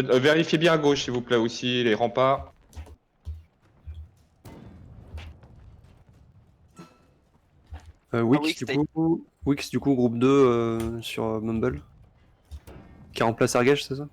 Vérifiez bien à gauche, s'il vous plaît, aussi, les remparts. Wix, du coup, groupe 2 sur Mumble. Qui remplace Argage, c'est ça?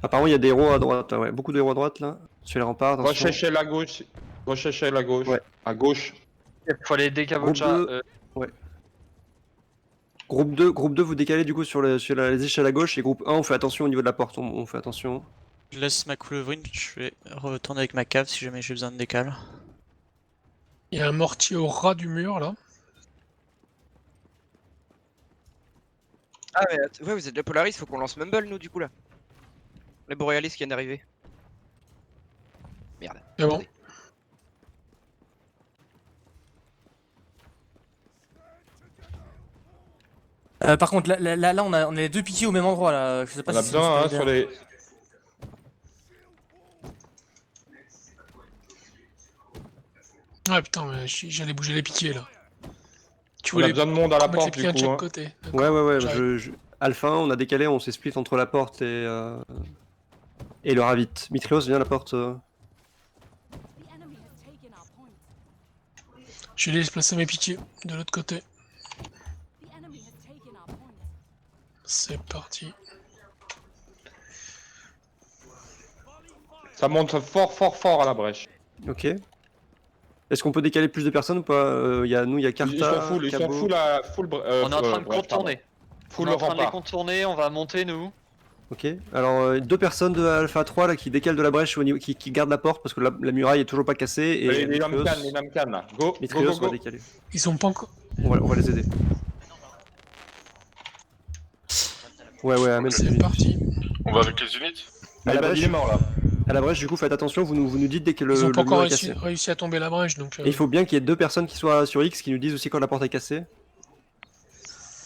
Apparemment, il y a des héros à droite, là, ouais. Beaucoup de héros à droite, là. Sur les remparts, attention. Recherchez la gauche. Recherchez la gauche. Ouais. À gauche. Il faut aller Groupe décabocha. 2, ouais. Groupe 2, vous décalez du coup sur les échelles à gauche, et groupe 1, on fait attention au niveau de la porte, on fait attention. Je laisse ma coulevrine, je vais retourner avec ma cave si jamais j'ai besoin de décal. Il y a un mortier au ras du mur là. Ah, mais ouais, vous êtes de la Polaris, faut qu'on lance Mumble nous du coup là. Les Borealis qui viennent d'arriver. Merde. C'est bon. Attendez. Par contre, là on a les deux piqués au même endroit là. Je sais pas On a si besoin, c'est hein, sur les. Ah putain, mais j'allais bouger les piquets là. Tu On a voulais besoin de monde à la mettre porte, les piquets du de coup. chaque Hein. côté. Ouais, j'arrive. Alpha 1, on a décalé, on s'est split entre la porte et le ravit. Mitrios, viens à la porte. Je vais déplacer mes piquets de l'autre côté. C'est parti. Ça monte fort à la brèche. Ok. Est-ce qu'on peut décaler plus de personnes ou pas? Il y a Carta, Ils sont full, ils sont Cabo. full à full. On est en train de bref, contourner. pardon. Full On est en train de les rempart. contourner, on va monter nous. Ok. Alors, 2 personnes de Alpha 3 là qui décalent de la brèche au niveau, qui gardent la porte parce que la muraille est toujours pas cassée. Et Les Mitrios, Namkan là. Go, Mitrios go, va go. décaler. Ils sont pas encore. On va les aider. Ouais, amène C'est parti. On va avec les unités. À la brèche, il est mort là. À la brèche, du coup, faites attention, vous nous dites dès que Ils ont le pas encore mur est cassé. réussi à tomber la brèche donc. Et il faut bien qu'il y ait 2 personnes qui soient sur X qui nous disent aussi quand la porte est cassée.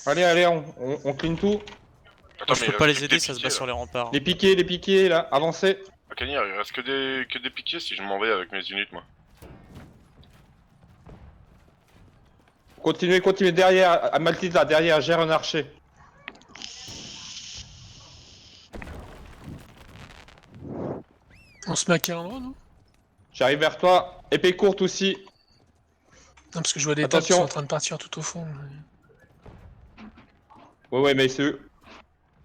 Allez, on clean tout. Attends, Je mais peux il pas reste les que des aider, ça se piquets, bat sur les remparts. Les piquets là, avancez. là. Cagnard, il reste que des piquets si je m'en vais avec mes unités, moi. Continuez derrière. À Maltisa, derrière, gère un archer. On se met à quel endroit nous? J'arrive vers toi. Épée courte aussi. Non, parce que je vois des tables qui Attention. sont en train de partir tout au fond. Ouais, mais c'est eux.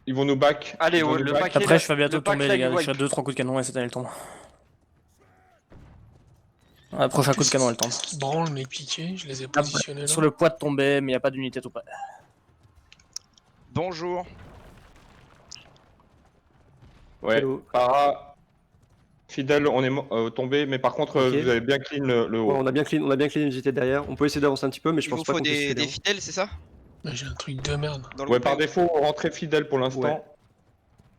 Ils vont nous back. Allez, Ils vont nous le back. pack. Après, je vais bientôt le pack tomber, les gars. lag Je suis à wipe. 2-3 coups de canon et cette année elle tombe. Ouais, prochain coup de canon elle tombe. Qui branle mes piquets, je les ai Après, positionnés là. sur le poids de tomber, mais y a pas d'unité tout près. Bonjour. Ouais. Hello. Para. Fidèle, on est tombé, mais par contre, Ok. vous avez bien clean le Ouais, haut. on a bien clean les unités derrière. On peut essayer d'avancer un petit peu, mais je Il pense vous pas faut qu'on puisse des filer, hein. fidèles, c'est ça? Mais j'ai un truc de merde. Dans le Ouais, groupe par un. défaut, rentrez fidèle pour l'instant. Ouais.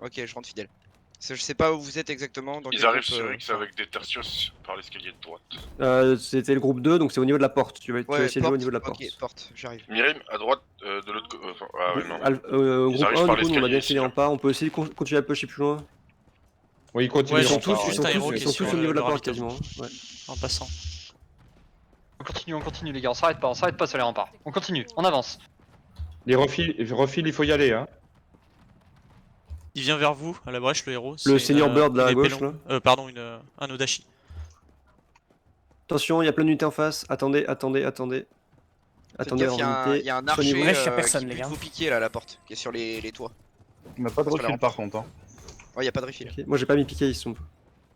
Ok, je rentre fidèle. Je sais pas où vous êtes exactement. Dans Ils quel arrivent groupe, sur X avec des tertios par l'escalier de droite. C'était le groupe 2, donc c'est au niveau de la porte. Tu vas Ouais, essayer de jouer au niveau de la porte. Ok, porte, j'arrive. Mirim, à droite, de l'autre côté. Ah ouais, non. Groupe arrivent 1, par du coup, nous, on a l'escalier bien ici, filé là. en pas. On peut essayer de continuer à pusher plus loin. Oui, continue. Ouais, Ils sont j'ai tous, juste un héros qui est sur au niveau de la le porte ravitaillement. quasiment. Ouais. En passant. On continue les gars, on s'arrête pas sur les remparts. On continue, on avance. Les refils, il faut y aller. Hein. Il vient vers vous, à la brèche, le héros. Le c'est Senior Bird, là, à une épée gauche, longue. Pardon, un Odashi. Attention, il y a plein d'unités en face. Attendez. Faites Attendez, gaffe, unité. il y a un Soignez-vous. archer Brèche, y a personne, qui les bute gars. vos piquets là à la porte, qui est sur les toits. On n'a pas de Sur la refil rampe. par contre. Hein. Ouais, y a pas de refill. Ok. Moi, j'ai pas mis piqué, ils sont.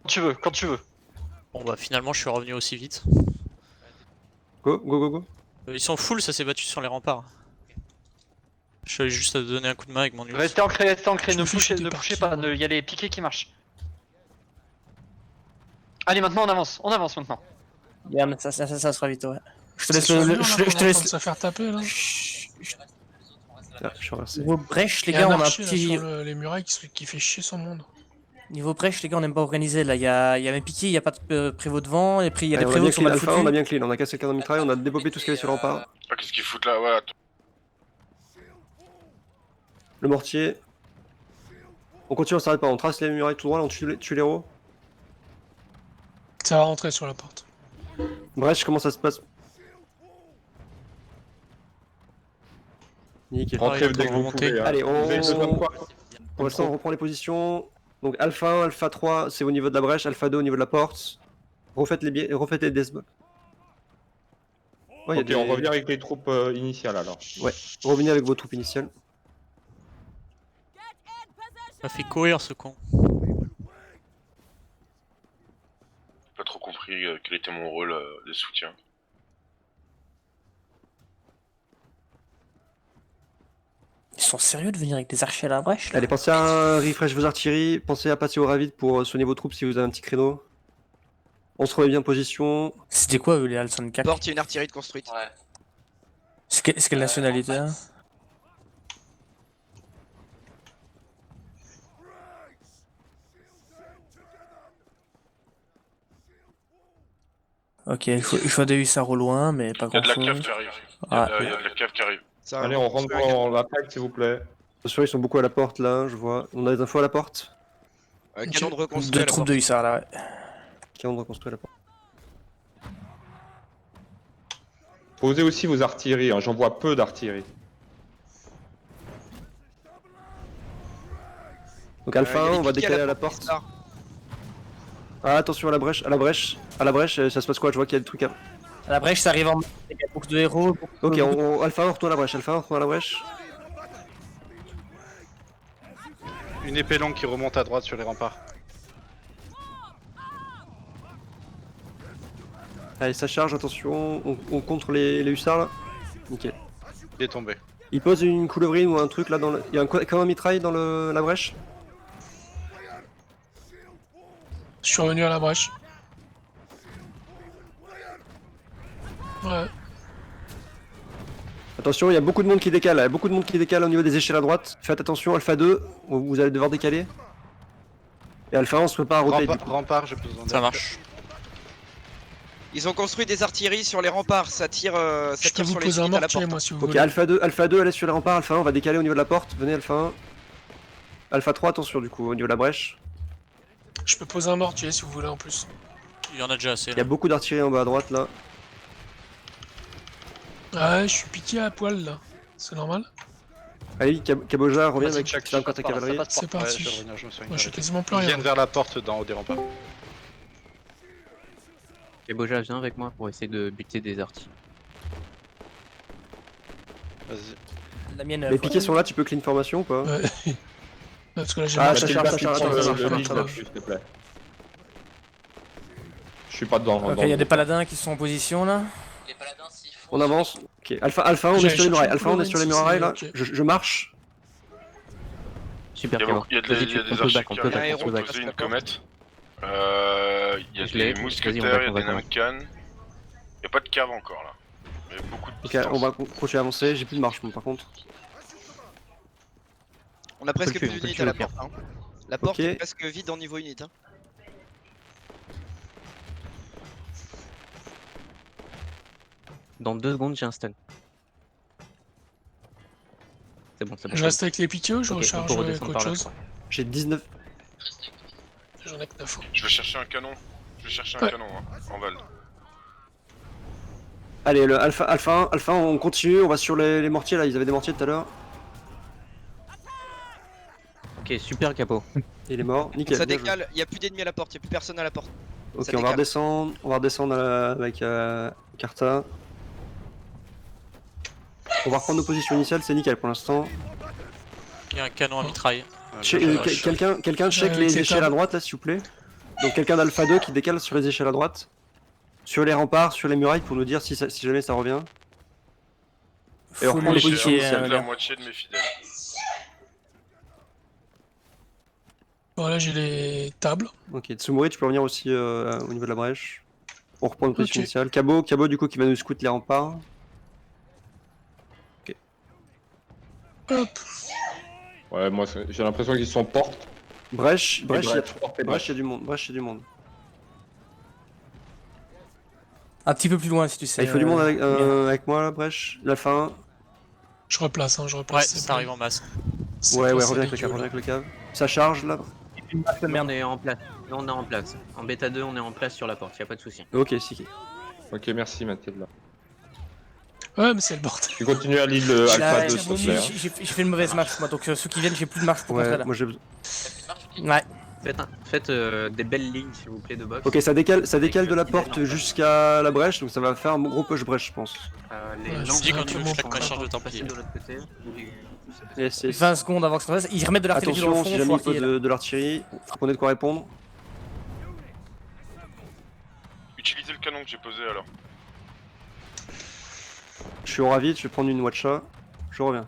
Quand tu veux. Bon bah finalement je suis revenu aussi vite. Go. Ils sont full, ça s'est battu sur les remparts. Je suis allé juste à donner un coup de main avec mon ulti. Restez ancrés, Je ne me fais poussez shooter par pas, qui, il y a les piquets qui marchent. Allez, maintenant on avance maintenant. Bien, mais ça sera vite, ouais. Je te C'est laisse sur le le. mur, là, Je qu'on est en te train laisse. de se faire taper là. Ah, je suis reversé. Niveau brèche, les Il y a gars, un on a un archer là, petit. sur les murailles qui fait chier son monde. Niveau brèche, les gars, on n'aime pas organiser là. Il y a mes piquets, il n'y a pas de prévôt devant, et puis il y a des On a prévôts bien qui sont clean mal Alpha, on a foutus. bien clean. On a cassé le cadre de mitraille, on a débobé tout ce qu'il y avait sur le rempart. Ah, qu'est-ce qu'ils foutent là? Ouais, attends. Le mortier. On continue, on s'arrête pas. On trace les murailles tout droit, là, on tue l'héros. Ça va rentrer sur la porte. Brèche, comment ça se passe? Nickel. Rentrez il dès est que vous remonté. pouvez. Hein. Allez, Vous avez besoin de quoi? Pour l'instant, on reprend les positions. Donc Alpha 1, Alpha 3, c'est au niveau de la brèche. Alpha 2 au niveau de la porte. Refaites les deathballs. Ouais, Ok, on revient avec les troupes initiales alors. Revenez avec vos troupes initiales. Il m'a fait courir ce con. Pas trop compris quel était mon rôle de soutien. Ils sont sérieux de venir avec des archers à la brèche là? Allez, pensez à refresh vos artilleries. Pensez à passer au ravide pour soigner vos troupes si vous avez un petit créneau. On se remet bien en position. C'était quoi eux les Alson 4? Porte, il y a une artillerie de construite. Ouais. C'est quelle nationalité hein? Ok, il faut des hussards au loin, mais pas Il y a grand de la cave chose. qui arrive. Ah, Il y a de la cave qui arrive. Ça, Allez, on rentre dans la plaque s'il vous plaît. Attention, ils sont beaucoup à la porte là, je vois. On a des infos à la porte. Canon de reconstruit. Deux à la troupes porte. de hussards là, ouais. Qui ont reconstruit la porte. Posez aussi vos artilleries, hein. J'en vois peu d'artillerie. Donc Alpha 1, il y a on va des piquets décaler à la porte. Hussards. Ah, attention à la brèche, ça se passe quoi? Je vois qu'il y a des trucs à... À la brèche, ça arrive en. Il y a beaucoup de héros. Ok, Alpha 1, retourne à la brèche, Alpha 1, retourne à la brèche. Une épée longue qui remonte à droite sur les remparts. Allez, ça charge, attention, on contre les hussards là. Nickel. Il est tombé. Il pose une coulevrine ou un truc là dans le... Il y a comme un mitraille dans la brèche. Je suis revenu à la brèche. Ouais. Attention, il y a beaucoup de monde qui décale, au niveau des échelles à droite. Faites attention, Alpha 2, vous allez devoir décaler. Et Alpha 1, on se prépare à roter. Rempart, j'ai besoin Ça marche. Ils ont construit des artilleries sur les remparts, ça tire Je peux vous sur les poser un unités à la mortier porte. moi si vous Ok, voulez. Alpha 2, allez sur les remparts, Alpha 1, on va décaler au niveau de la porte. Venez Alpha 1. Alpha 3, attention du coup, au niveau de la brèche. Je peux poser un mortier si vous voulez en plus. Il y en a déjà assez. Il y a beaucoup d'artillerie en bas à droite là. Ouais, je suis piqué à poil là. C'est normal. Allez, Kaboja revient Vas-y, avec check, encore ta ça passe, cavalerie. ça passe. C'est parti. je vais revenir, je me souviens. Moi, j'ai quasiment plus Ils rien. viennent vers la porte d'en haut des remparts. Keboja, viens avec moi pour essayer de buter des artis. Vas-y. La mienne. Les piquets sont là, tu peux clean formation ou pas? Ouais. Parce que là j'ai Ah, marché. ça charge, ça charge, Prends attends, le- ça le marche, lead ça marche. là-dessus, s'il te plaît. Je suis pas dedans. Ok, il y a des paladins qui sont en position là. On avance. Ok, Alpha 1, on est J'allais sur les murailles. chercher Alpha 1, on est sur les une murailles là. ok. Je marche. Super, Il y a, Kebo. beaucoup- il y a Vas-y, des, il y a on des peut archers back, qui on peut back, arrivent on peut pour back. poser une comète. Il y a Je l'ai. des Vas-y, mousquetaires, on va, il y a on va, des on va. namkans. Il n'y a pas de cave encore là. Il y a beaucoup de Ok, distance. on va continuer à avancer. J'ai plus de marche moi par contre. On a presque le plus tuer, on peut d'unités le à la tuer au porte. Hein. La porte Ok. est presque vide en niveau unité. Hein. Dans 2 secondes, j'ai un stun. C'est bon, c'est bon. Je reste avec les piquets ou je Ok, on recharge peut avec redescendre autre par là, chose? je crois. J'ai 19. J'en ai que 9. Je vais chercher un canon. Je vais chercher un Ouais. canon en Val. Allez, le Alpha 1, on continue. On va sur les mortiers là. Ils avaient des mortiers tout à l'heure. Ok, super capot. Il est mort. Nickel. Ça bien joué. décale, il n'y a plus d'ennemis à la porte, il n'y a plus personne à la porte. Ok, ça on va décale. redescendre. On va redescendre avec Carta. On va reprendre nos positions initiales. C'est nickel pour l'instant. Il y a un canon à mitraille. Quelqu'un check Avec les les échelles à tables. droite là s'il vous plaît. Donc quelqu'un d'Alpha 2 qui décale sur les échelles à droite. Sur les remparts, sur les murailles pour nous dire si jamais ça revient. Et on Faut reprend les les positions piquets. initiales. La moitié de mes fidèles. Voilà, j'ai les tables. Ok, Tsumori, tu peux revenir aussi au niveau de la brèche. On reprend une position Ok. initiale. Cabo du coup qui va nous scout les remparts. Hop. Ouais, moi j'ai l'impression qu'ils sont porte. Brèche, il y a porte et brèche, il y a du monde. Brèche, il y a du monde. Un petit peu plus loin si tu sais. Ah, il faut du monde bien. avec moi la brèche. La fin. Je replace, hein, je Ouais, replace. ça arrive en masse. Ouais, reviens avec le cave, reviens avec le cave. Ça charge là. On est en place. Là, on est en place. En bêta 2, on est en place sur la porte, y a pas de souci. Ok, si. Ok, merci Mathilde. Ouais, mais c'est le bordel. Tu continues à l'île Là, Alpha 2, s'il te plaît. j'ai fait une mauvaise marche, moi, donc ceux qui viennent, j'ai plus de marche pour contrer Ouais, là. moi j'ai. Ouais. Faites des belles lignes, s'il vous plaît, de box. Ok, ça décale de la porte jusqu'à la brèche, donc ça va faire un gros push brèche, je pense. Les Ouais, lances dis quand de tu veux, sont je claque ma encore charge de passées templier. de l'autre côté. Yes, yes. 20 secondes avant que ça fasse. Ils remettent de l'artillerie dans le Attention, fond, si jamais faut il faut artiller, là. de l'artillerie, faut qu'on ait de quoi répondre. Utilisez le canon que j'ai posé alors. Je suis au ravit, je vais prendre une watcha. Je reviens.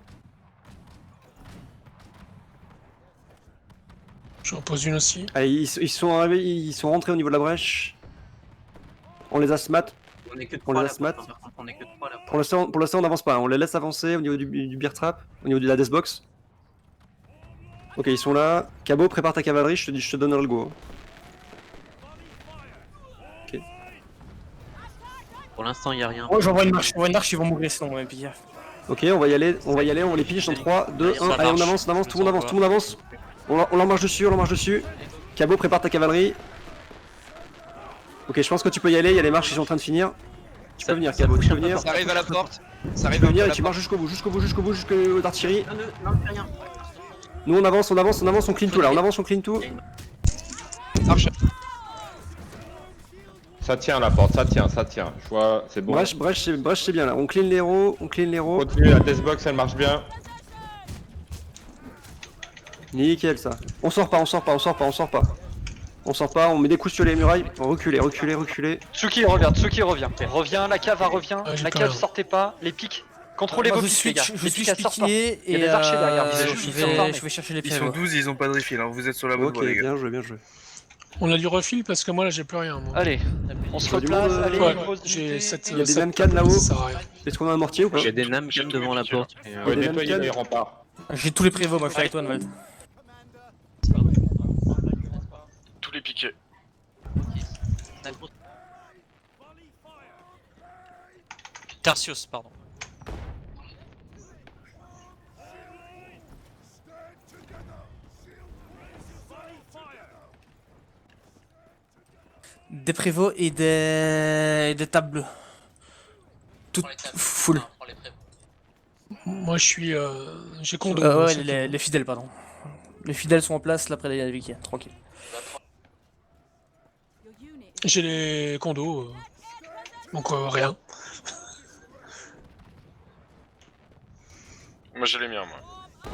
J'en pose une aussi. Allez, ils sont arrivés, ils sont rentrés au niveau de la brèche. On les a smat. On est que On 3 les là. a smat. Par contre, on est que 3 là. Pour l'instant, on n'avance pas. On les laisse avancer au niveau du beer trap, au niveau de la deathbox. Ok, ils sont là. Cabot, prépare ta cavalerie, je te donne le go. Pour l'instant, il y a rien. Oh, j'envoie une marche, ils vont mourir sinon, même pire. Ok, on va y aller, on les pige dans 3, 2, 1. Allez, on avance, tout le monde avance. On leur marche dessus, Cabot, prépare ta cavalerie. Ok, je pense que tu peux y aller, il y a les marches qui sont en train de finir. Tu peux venir, Cabot, tu peux venir. Ça arrive à la porte. Ça Tu arrive peux à venir et la tu porte. marches jusqu'au bout, jusqu'au d'artillerie. Non, rien. Nous on avance, on clean tout là, on clean tout. Marche. Ça tient la porte, ça tient. Je vois, c'est bon. Brèche c'est bien là, on clean les héros, Continue, la deathbox elle marche bien. Nickel ça. On sort pas, on met des coups sur les murailles, reculer. Tsuki revient. Reviens, la cave revient. Ah, j'ai La pas cave, rien. sortez pas. Les pics. Contrôlez Moi, vos je pics, les gars. suis Les pics, elles sortent pas. piqué Il y a et des archers derrière, je vais chercher les Ils sont prévôts. 12, ils ont pas de refill, hein. Vous êtes sur la bonne Ok, voie, les gars. bien joué. On a du refil parce que moi là j'ai plus rien. Moi. Allez, on se Faut du replace. monde, Allez, Ouais, grosse j'ai unité. 7. Il y a des Namcan là-haut. Ça sert à rien. Est-ce qu'on a un mortier ou pas? Il y a des names qui devant la porte. Ouais, des nettoyez Namcan. les remparts. J'ai tous les prévôts, moi je suis avec toi, Nval. Tous les piquets. Tertius, pardon. Des prévôts et des tables bleues. Tout full. Moi je suis. J'ai condo. Ouais, c'est tout. les fidèles, pardon. Les fidèles sont en place là près des Vikings, tranquille. J'ai les condos. Donc rien. Moi j'ai les miens, moi.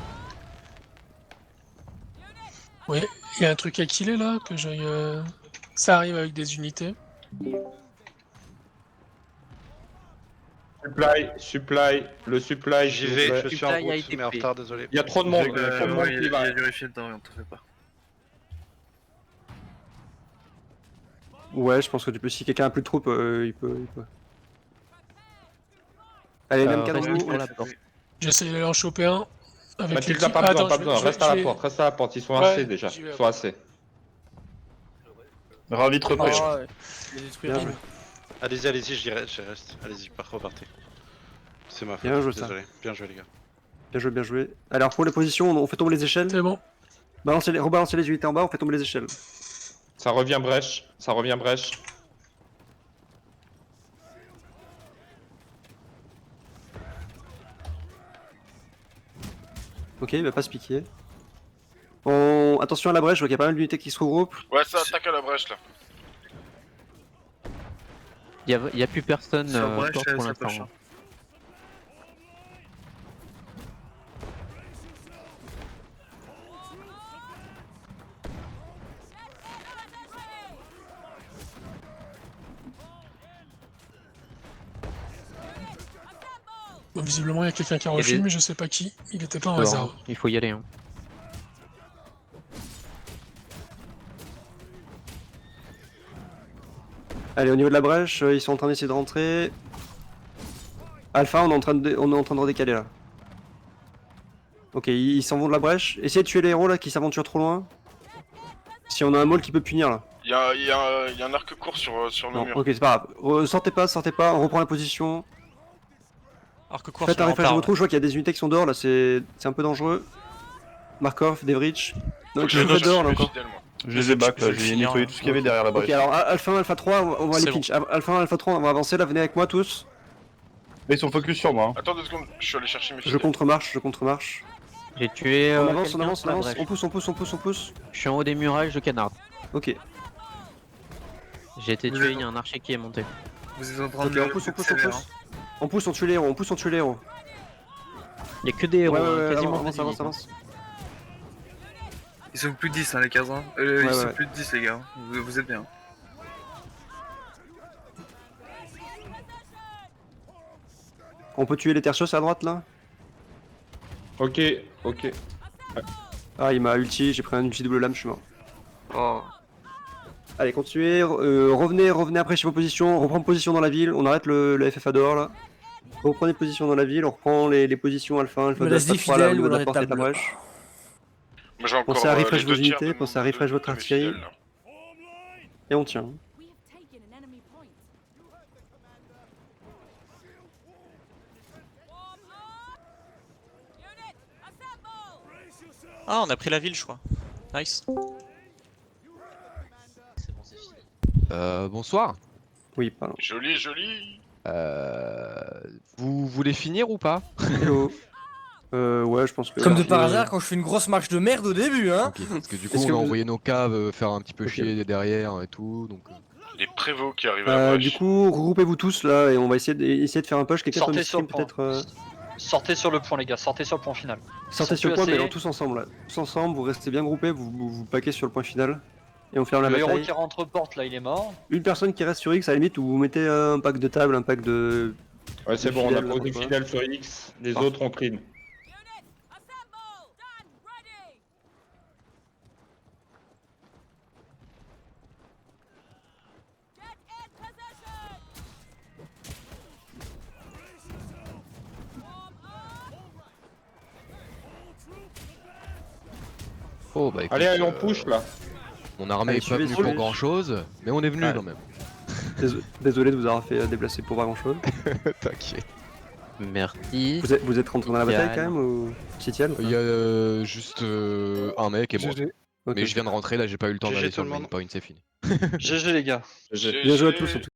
Ouais, il y a un truc à killer là, que j'aille. Ça arrive avec des unités. Supply, le supply, J'y s'il vous vais, plaît. je suis en Supply a route, été mais en pris. retard, désolé. Il y a trop de monde, qui Il y va. a du refill dedans, on te fait pas. Ouais, je pense que tu peux, si quelqu'un a plus de troupes, il peut. Allez, même reste cadeau. pour la porte. J'essaie d'aller en choper un. Avec Mathilda, l'équipe. pas besoin, Attends, pas je vais- besoin. je vais- Reste à je la vais- porte, ils sont Ouais, assez déjà. j'y vais Ils sont assez. Ravi de repérer. Oh, ouais. Je vais détruire. Bien joué. Allez-y, je reste. Allez-y, repartez. C'est ma faute, Bien joué, ça. désolé. Bien joué, les gars. Bien joué. Alors pour les positions, on fait tomber les échelles. C'est bon. Rebalancez les unités en bas, on fait tomber les échelles. Ça revient brèche. Ok, il va pas se piquer. Attention à la brèche, je vois qu'il y a pas mal d'unités qui se regroupent. Ouais, ça attaque à la brèche là. Il y a plus personne Sur brèche, porte pour ça peut l'instant. changer. Bon, visiblement, il y a quelqu'un qui a Il y a refilé, des- mais je sais pas qui. Il était pas en Dehors, réserve. hein. Il faut y aller. Hein. Allez, au niveau de la brèche, ils sont en train d'essayer de rentrer. Alpha, on est en train de redécaler là. Ok, ils s'en vont de la brèche. Essayez de tuer les héros là qui s'aventurent trop loin. Si on a un maul qui peut punir là. Il y a un arc court sur le Non, mur. ok, c'est pas grave. Sortez pas, on reprend la position. Arc court Faites sur un les refresh de remparts. votre trou, je vois qu'il y a des unités qui sont dehors là, c'est un peu dangereux. Markov, Devrich. Non, tu Je fais dehors là suis encore. fidèle, moi. Je les ai back là, je vais j'ai finir, nettoyé tout ce qu'il y avait derrière la brèche. Ok, alors Alpha 1, Alpha 3, on va les C'est bon. pinch. Alpha 1, Alpha 3, on va avancer là, venez avec moi tous. Mais ils sont focus sur moi. Attends 2 secondes, je suis allé chercher mes Je fidèles. contre-marche. J'ai tué. On avance, on quelqu'un avance, sur la on avance. brèche. On pousse. Je suis en haut des murailles, je canarde. Ok. J'ai été tué, il y a un archer qui est monté. Vous êtes en train Ok, de on pousse. accélérer, hein. On tue les héros, les héros. Il y a que des héros, hein, quasiment avance, pas avance, d'ennemis. avance. Ils sont plus de 10 hein, les 15 hein. Ouais, Ils sont ouais. plus de 10 les gars. Vous êtes bien. On peut tuer les tertios à droite là? Ok. Ah, il m'a ulti, j'ai pris un ulti double lame, je suis mort. Oh. Allez, continuez, revenez après chez vos positions, on reprend position dans la ville, on arrête le FFA dehors là. Reprenez position dans la ville, on reprend les positions alpha, alpha Me 2, laisse alpha 3 là, au fidèles niveau ou de dans la les porte et de la tables. brèche. Moi j'ai encore Pensez à refresh les vos 2 tiers unités, de pensez à mon- refresh de- votre de mes artillerie. fidèles, là. Et on tient. Ah, on a pris la ville, je crois. Nice. Bonsoir. Oui, pardon. Joli, joli. Vous voulez finir ou pas? Hello. Ouais, je pense que... Comme de par hasard, quand je fais une grosse marche de merde au début, hein. Ok, parce que du coup Est-ce on que a vous- envoyé nos caves faire un petit peu Ok. chier derrière et tout, donc... Les prévôts qui arrivent à la brèche. Du coup, regroupez-vous tous là et on va essayer de faire un push. Quelqu'un peut me Sortez sur le stream point. peut-être Sortez sur le point, les gars, sortez sur le point final. Sortez Ils sont sur le plus point, mais assez- alors tous ensemble là. Tous ensemble, vous restez bien groupés, vous paquez sur le point final. Et on ferme la Le héros bataille. qui rentre porte là, il est mort. Une personne qui reste sur X à la limite, où vous mettez un pack de table, un pack de... Ouais, c'est Les bon, on a fidèles, posé quoi. fidèle sur X, les Ah. autres on clean. Oh bah écoute, Allez, on push là. mon armée Allez, est pas venue suivez. pour grand chose, mais on est venu Ouais. quand même. Désolé de vous avoir fait déplacer pour pas grand chose. T'inquiète. Merci. Vous êtes rentré dans la bataille Yann. quand même ou... Titian ou pas Il y a juste un mec et moi. Ok. Mais je viens de rentrer là, j'ai pas eu le temps GG d'aller tout sur le le main monde. point, c'est fini. GG les gars. Bien joué à tous en tout cas.